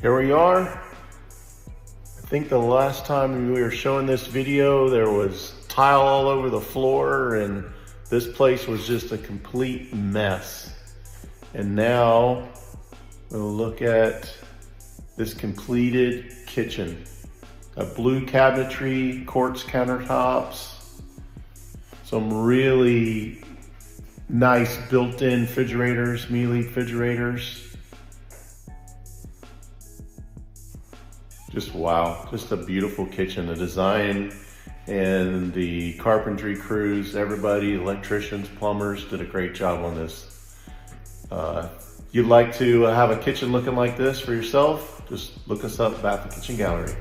Here we are. I think the last time we were showing this video, there was tile all over the floor and this place was just a complete mess. And now we'll look at this completed kitchen. A blue cabinetry, quartz countertops, some really nice built-in refrigerators, Miele refrigerators. Just wow, just a beautiful kitchen. The design and the carpentry crews, everybody, electricians, plumbers, did a great job on this. You'd like to have a kitchen looking like this for yourself? Just look us up, Bath and Kitchen Gallery.